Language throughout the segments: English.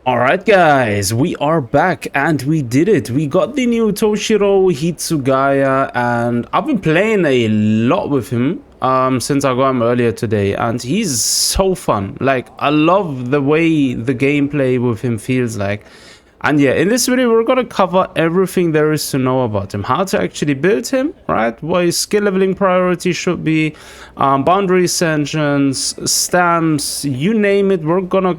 Alright guys, we are back and we did it. We got the new Toshiro Hitsugaya and I've been playing a lot with him since I got him earlier today, and he's so fun. Like, I love the way the gameplay with him feels like. And yeah, in this video we're gonna cover everything there is to know about him, how to actually build him, right? What his skill leveling priority should be, boundary ascensions, stamps, you name it. We're gonna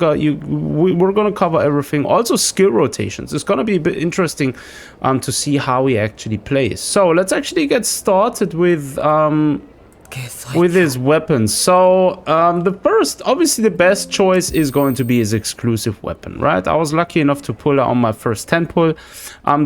cover everything. Also skill rotations. It's gonna be a bit interesting to see how he actually plays. So let's actually get started with his weapons. So obviously the best choice is going to be his exclusive weapon, right? I was lucky enough to pull it on my first 10 pull.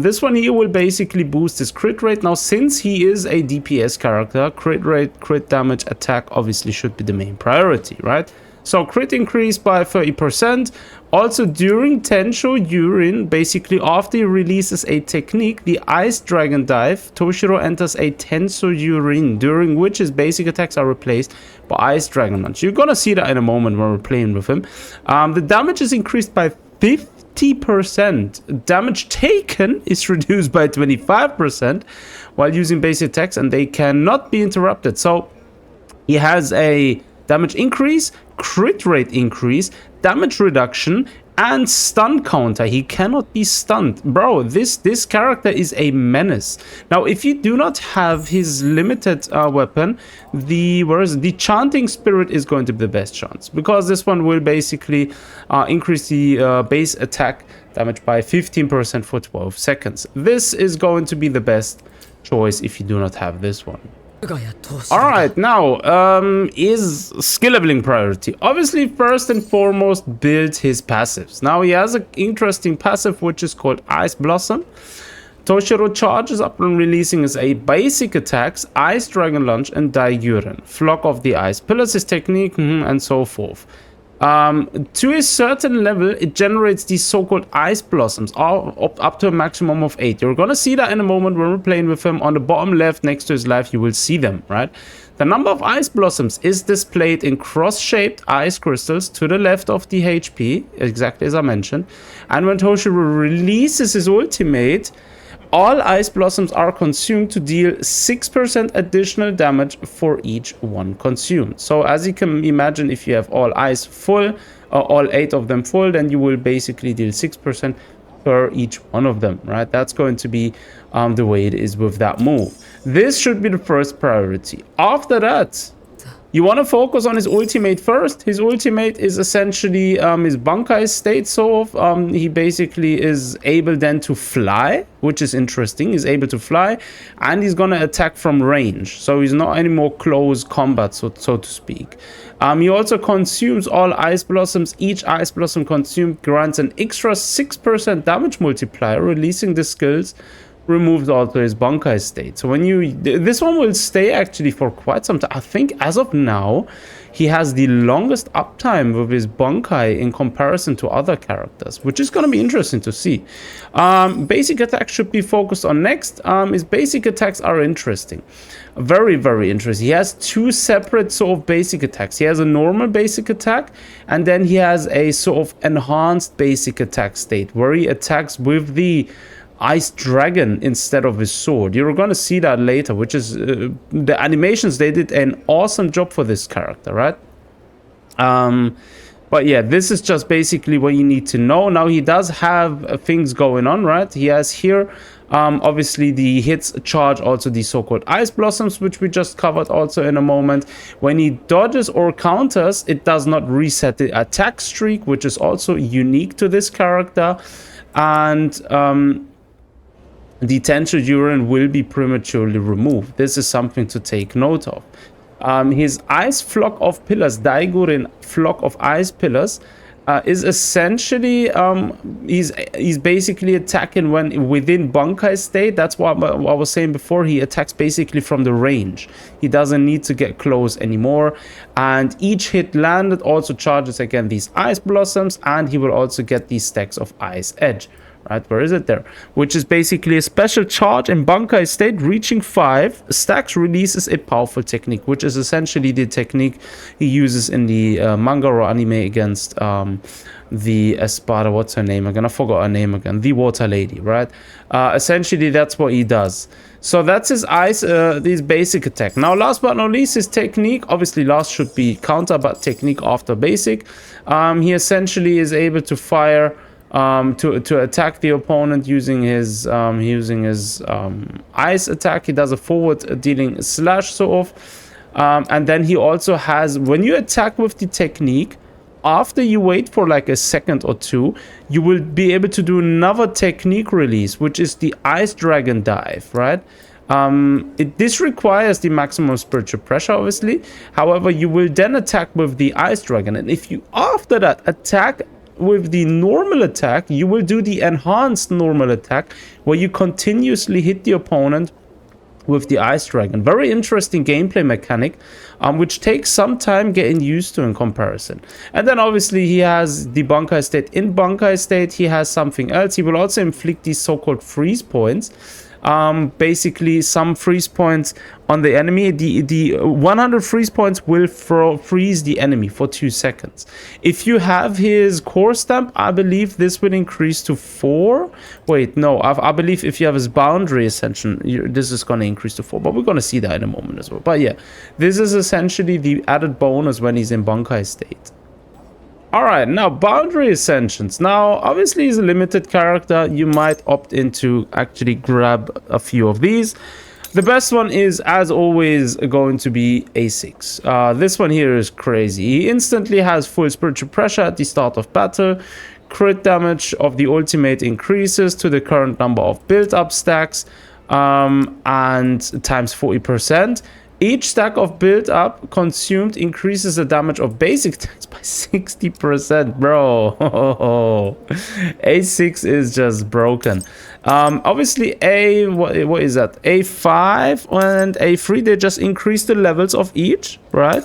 This one here will basically boost his crit rate. Now, since he is a DPS character, crit rate, crit damage, attack obviously should be the main priority, right? So crit increase by 30%. Also during Tensho Yurin, basically after he releases a technique, the Ice Dragon Dive, Toshiro enters a Tensho Yurin, during which his basic attacks are replaced by Ice Dragon Lunge. You're gonna see that in a moment when we're playing with him. The damage is increased by 50%. Damage taken is reduced by 25% while using basic attacks, and they cannot be interrupted. So he has a damage increase, crit rate increase, damage reduction, and stun counter. He cannot be stunned. Bro, this character is a menace. Now, if you do not have his limited weapon, the chanting spirit is going to be the best chance, because this one will basically increase the base attack damage by 15% for 12 seconds. This is going to be the best choice if you do not have this one. Alright, now, is skill leveling priority. Obviously, first and foremost, build his passives. Now, he has an interesting passive which is called Ice Blossom. Toshiro charges up on releasing his basic attacks, Ice Dragon Lunge, and Daiguren. Flock of the Ice Pillars, his technique, and so forth. To a certain level, it generates these so-called Ice Blossoms, up to a maximum of 8. You're gonna see that in a moment when we're playing with him. On the bottom left, next to his life, you will see them, right? The number of Ice Blossoms is displayed in cross-shaped ice crystals to the left of the HP, exactly as I mentioned. And when Toshiro releases his ultimate, all Ice Blossoms are consumed to deal 6% additional damage for each one consumed. So as you can imagine, if you have all ice full, all 8 of them full, then you will basically deal 6% per each one of them, right? That's going to be the way it is with that move. This should be the first priority. After that, you want to focus on his ultimate first. His ultimate is essentially his Bankai state, so he basically is able then to fly, which is interesting. He's able to fly, and he's gonna attack from range, so he's not anymore close combat, so to speak. He also consumes all Ice Blossoms. Each Ice Blossom consumed grants an extra 6% damage multiplier. Releasing the skills removes also his Bankai state. So when this one will stay actually for quite some time. I think as of now he has the longest uptime with his Bankai in comparison to other characters, which is going to be interesting to see. Basic attacks should be focused on next. His basic attacks are interesting, very, very interesting. He has 2 separate sort of basic attacks. He has a normal basic attack, and then he has a sort of enhanced basic attack state where he attacks with the Ice Dragon instead of his sword. You're gonna see that later, which is the animations. They did an awesome job for this character, right? But yeah, this is just basically what you need to know. Now, he does have things going on, right? He has here obviously the hits charge also the so-called Ice Blossoms, which we just covered also in a moment. When he dodges or counters, it does not reset the attack streak, which is also unique to this character. And the Tensho Yurin will be prematurely removed. This is something to take note of. His Ice Flock of Pillars, Daiguren Flock of Ice Pillars, is essentially he's basically attacking when within Bankai state. That's what I was saying before. He attacks basically from the range. He doesn't need to get close anymore, and each hit landed also charges again these Ice Blossoms, and he will also get these stacks of Ice Edge. right? Where is it? There. Which is basically a special charge in Bankai state. Reaching 5 stacks releases a powerful technique, which is essentially the technique he uses in the manga or anime against the Espada, what's her name again? I forgot her name again. The Water Lady, right? Essentially, that's what he does. So that's his his basic attack. Now, last but not least, his technique. Obviously, last should be counter, but technique after basic. He essentially is able to fire to attack the opponent using his ice attack. He does a forward dealing slash sort of. And then he also has, when you attack with the technique, after you wait for like a second or two, you will be able to do another technique release, which is the Ice Dragon Dive, right? This requires the maximum spiritual pressure, obviously. However, you will then attack with the Ice Dragon. And if you, after that, attack with the normal attack, you will do the enhanced normal attack, where you continuously hit the opponent with the Ice Dragon. Very interesting gameplay mechanic, which takes some time getting used to in comparison. And then obviously he has the Bankai state. In Bankai state, he has something else. He will also inflict these so-called freeze points. Basically some freeze points on the enemy. The 100 freeze points will freeze the enemy for 2 seconds. If you have his core stamp, I believe this will increase to 4. Wait, no, I believe if you have his boundary ascension, this is going to increase to 4, but we're going to see that in a moment as well. But yeah, this is essentially the added bonus when he's in Bankai state. Alright, now boundary ascensions. Now, obviously he's a limited character. You might opt into actually grab a few of these. The best one is, as always, going to be A6. This one here is crazy. He instantly has full spiritual pressure at the start of battle. Crit damage of the ultimate increases to the current number of build-up stacks and times 40%. Each stack of build-up consumed increases the damage of basic attacks by 60%, bro. A6 is just broken. Obviously, what is that? A5 and A3, they just increase the levels of each, right?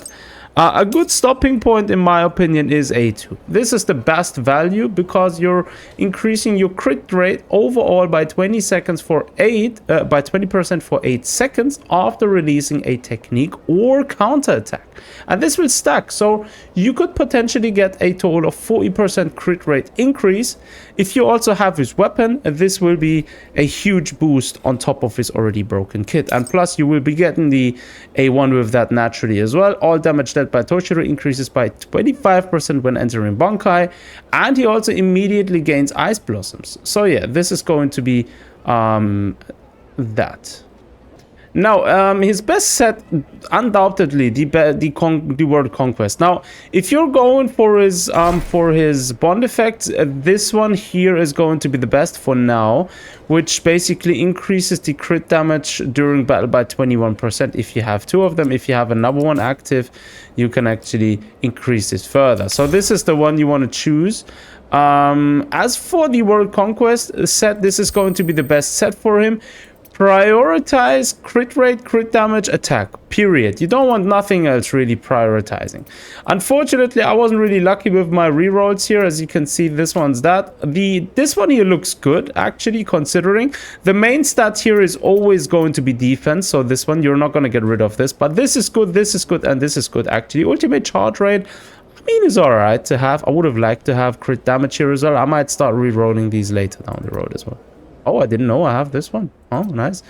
A good stopping point, in my opinion, is A2. This is the best value because you're increasing your crit rate overall by 20 seconds for 8, by 20% for 8 seconds after releasing a technique or counter attack. And this will stack, so you could potentially get a total of 40% crit rate increase. If you also have his weapon, this will be a huge boost on top of his already broken kit. And plus, you will be getting the A1 with that naturally as well. All damage dealt by Toshiro increases by 25% when entering Bankai, and he also immediately gains Ice Blossoms. So yeah, this is going to be that. Now, his best set, undoubtedly, the World Conquest. Now, if you're going for his bond effect, this one here is going to be the best for now, which basically increases the crit damage during battle by 21% if you have 2 of them. If you have another one active, you can actually increase this further. So this is the one you want to choose. As for the World Conquest set, this is going to be the best set for him. Prioritize crit rate, crit damage, attack, period. You don't want nothing else really prioritizing. Unfortunately, I wasn't really lucky with my rerolls here. As you can see, this one's that. This one here looks good, actually, considering. The main stat here is always going to be defense. So this one, you're not going to get rid of this. But this is good, and this is good, actually. Ultimate charge rate, I mean, is alright to have. I would have liked to have crit damage here as well. I might start rerolling these later down the road as well. Oh, I didn't know I have this one. Oh, nice.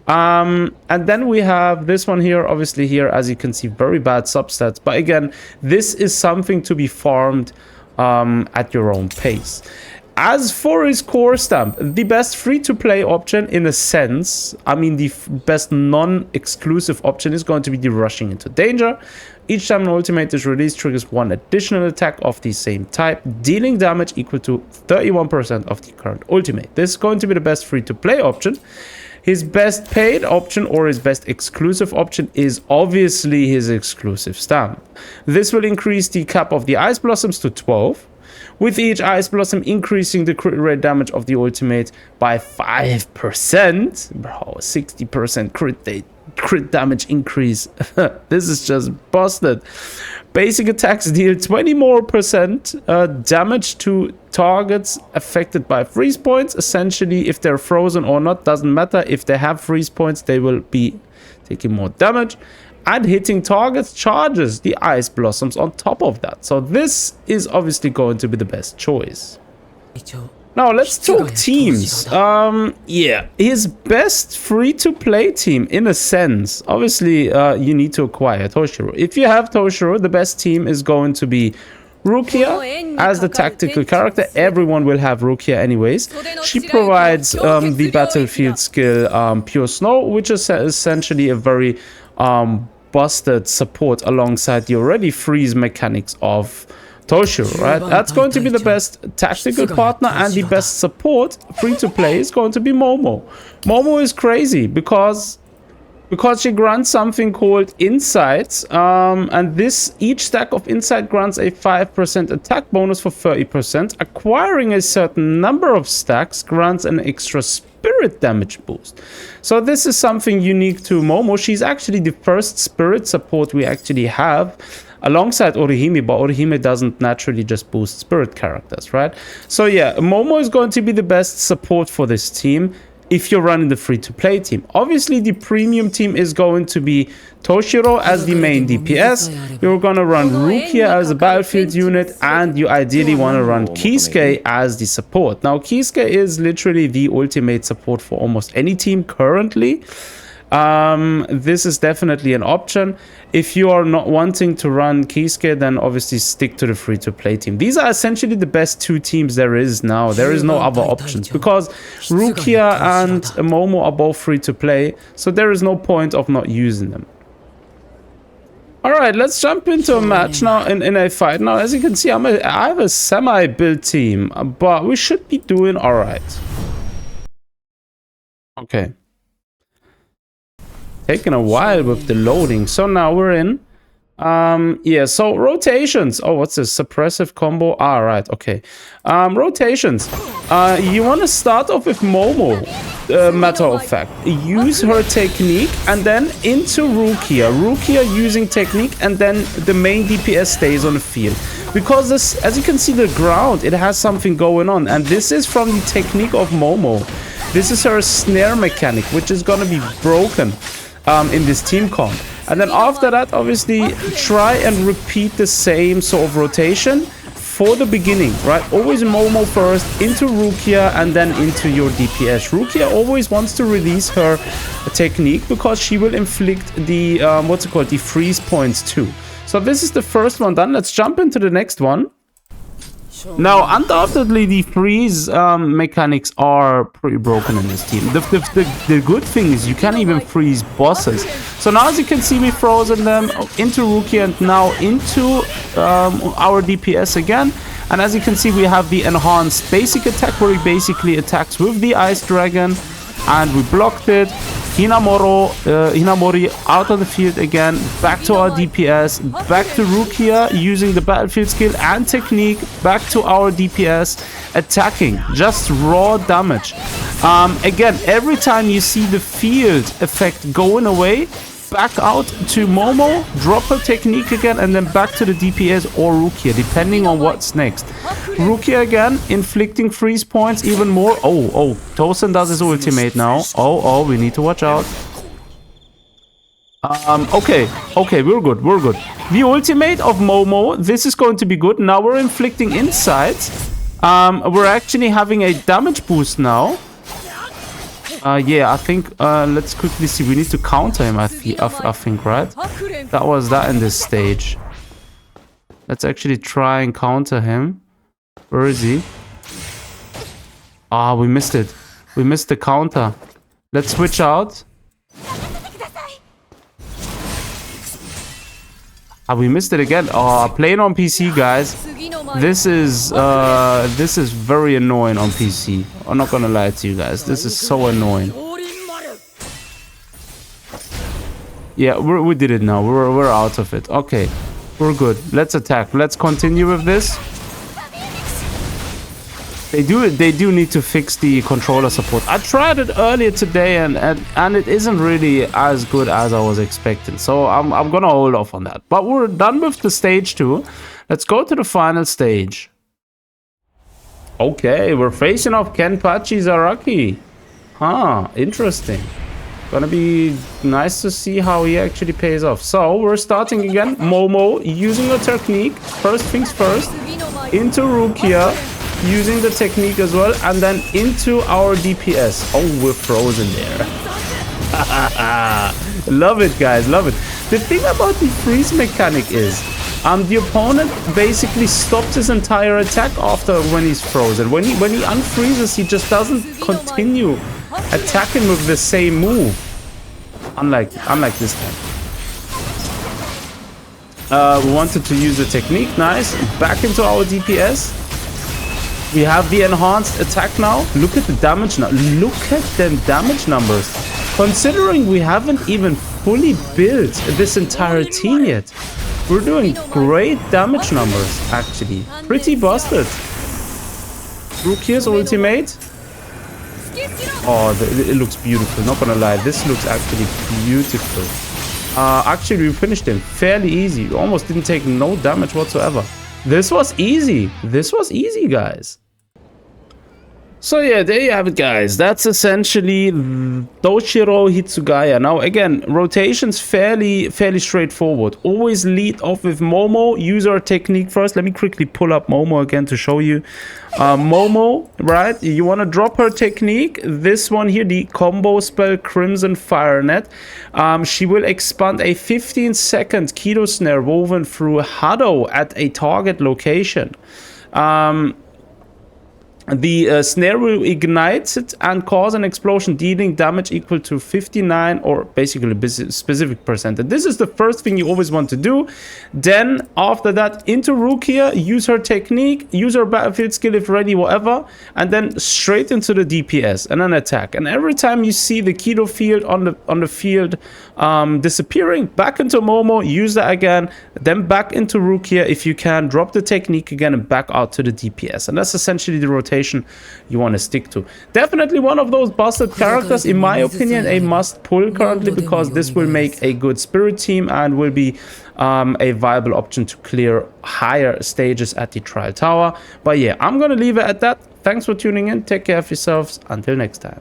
And then we have this one here. Obviously here, as you can see, very bad substats. But again, this is something to be farmed at your own pace. As for his core stamp, the best free-to-play option in a sense, I mean the best non-exclusive option is going to be the rushing into danger. Each time an ultimate is released, triggers 1 additional attack of the same type, dealing damage equal to 31% of the current ultimate. This is going to be the best free-to-play option. His best paid option or his best exclusive option is obviously his exclusive stamp. This will increase the cap of the Ice Blossoms to 12. With each Ice Blossom increasing the crit rate damage of the ultimate by 5%. Bro, 60% crit damage increase. This is just busted. Basic attacks deal 20% more damage to targets affected by freeze points. Essentially, if they're frozen or not, doesn't matter. If they have freeze points, they will be taking more damage. And hitting targets charges the ice blossoms on top of that. So this is obviously going to be the best choice. Now let's talk teams. Yeah, his best free-to-play team, in a sense. Obviously, you need to acquire Toshiro. If you have Toshiro, the best team is going to be Rukia as the tactical character. Everyone will have Rukia anyways. She provides the battlefield skill Pure Snow, which is essentially a very busted support alongside the already freeze mechanics of Toshiro, right? That's going to be the best tactical partner, and the best support free-to-play is going to be Momo. Momo is crazy because she grants something called Insights, and each stack of Insight grants a 5% attack bonus for 30%. Acquiring a certain number of stacks grants an extra spirit damage boost. So this is something unique to Momo. She's actually the first spirit support we actually have, alongside Orihime, but Orihime doesn't naturally just boost spirit characters, right? So yeah, Momo is going to be the best support for this team if you're running the free-to-play team. Obviously, the premium team is going to be Toshiro as the main DPS. You're going to run Rukia as a battlefield unit, and you ideally want to run Kisuke as the support. Now, Kisuke is literally the ultimate support for almost any team currently. This is definitely an option. If you are not wanting to run Kisuke, then obviously stick to the free-to-play team. These are essentially the best two teams there is now. There is no other options because Rukia and Momo are both free-to-play, so there is no point of not using them. Alright, let's jump into a match now, in a fight. Now, as you can see, I have a semi-build team, but we should be doing alright. Okay. Taking a while with the loading. So now we're in. Yeah, so rotations. Oh, what's this? Suppressive combo. Ah, right, okay. Rotations. You want to start off with Momo, matter of fact. Use her technique and then into Rukia. Rukia using technique, and then the main DPS stays on the field. Because this, as you can see, the ground, it has something going on. And this is from the technique of Momo. This is her snare mechanic, which is going to be broken in this team comp. And then after that, obviously, try and repeat the same sort of rotation for the beginning, right? Always Momo first, into Rukia, and then into your DPS. Rukia always wants to release her technique because she will inflict the, what's it called, the freeze points too. So this is the first one done. Let's jump into the next one. Now, undoubtedly, the freeze mechanics are pretty broken in this team. The good thing is you can't even freeze bosses. So now, as you can see, we frozen them into Rukia and now into our DPS again. And as you can see, we have the enhanced basic attack where he basically attacks with the Ice Dragon. And we blocked it. Hinamori out of the field again, back to our DPS, back to Rukia using the battlefield skill and technique, back to our DPS, attacking, just raw damage. Again, every time you see the field effect going away, back out to Momo, drop her technique again, and then back to the DPS or Rukia, depending on what's next. Rukia again, inflicting freeze points even more. Oh, Tosen does his ultimate now. Oh, we need to watch out. Okay, we're good. The ultimate of Momo, this is going to be good. Now we're inflicting insights. We're actually having a damage boost now. Yeah, I think, let's quickly see. We need to counter him, I think, right? That was that in this stage. Let's actually try and counter him. Where is he? Ah, we missed it. We missed the counter. Let's switch out. Ah, we missed it again. Oh, playing on PC, guys. This is very annoying on PC. I'm not gonna lie to you guys. This is so annoying. Yeah, we did it now. We're out of it. Okay, we're good. Let's attack. Let's continue with this. They do need to fix the controller support. I tried it earlier today and it isn't really as good as I was expecting. So I'm gonna hold off on that. But we're done with the stage 2. Let's go to the final stage. Okay, we're facing off Kenpachi Zaraki. Huh, interesting. Gonna be nice to see how he actually pays off. So we're starting again. Momo using a technique. First things first. Into Rukia. Using the technique as well. And then into our DPS. Oh, we're frozen there. Love it, guys. Love it. The thing about the freeze mechanic is the opponent basically stops his entire attack after when he's frozen. When he unfreezes, he just doesn't continue attacking with the same move. Unlike this time. We wanted to use the technique. Nice. Back into our DPS. We have the enhanced attack now. Look at the damage now. Look at them damage numbers. Considering we haven't even fully built this entire team yet. We're doing great damage numbers, actually. Pretty busted. Rukia's ultimate. Oh, it looks beautiful. Not gonna lie. This looks actually beautiful. Actually, we finished him fairly easy. We almost didn't take no damage whatsoever. This was easy. This was easy, guys. So yeah, there you have it, guys. That's essentially Toshiro Hitsugaya. Now again, rotations fairly straightforward. Always lead off with Momo. Use our technique first. Let me quickly pull up Momo again to show you. Momo, right? You want to drop her technique. This one here, the combo spell Crimson Fire Net. She will expand a 15-second Keto Snare woven through Hado at a target location. The snare will ignite it and cause an explosion, dealing damage equal to 59 or basically specific percent. And this is the first thing you always want to do. Then after that, into Rukia, use her technique, use her battlefield skill if ready, whatever, and then straight into the DPS and an attack. And every time you see the Keto field on the field disappearing, back into Momo, use that again, then back into Rukia if you can, drop the technique again and back out to the DPS. And that's essentially the rotation you want to stick to. Definitely one of those busted characters, in my opinion, a must pull currently, because this will make a good spirit team and will be a viable option to clear higher stages at the Trial Tower. But yeah, I'm gonna leave it at that. Thanks for tuning in. Take care of yourselves. Until next time.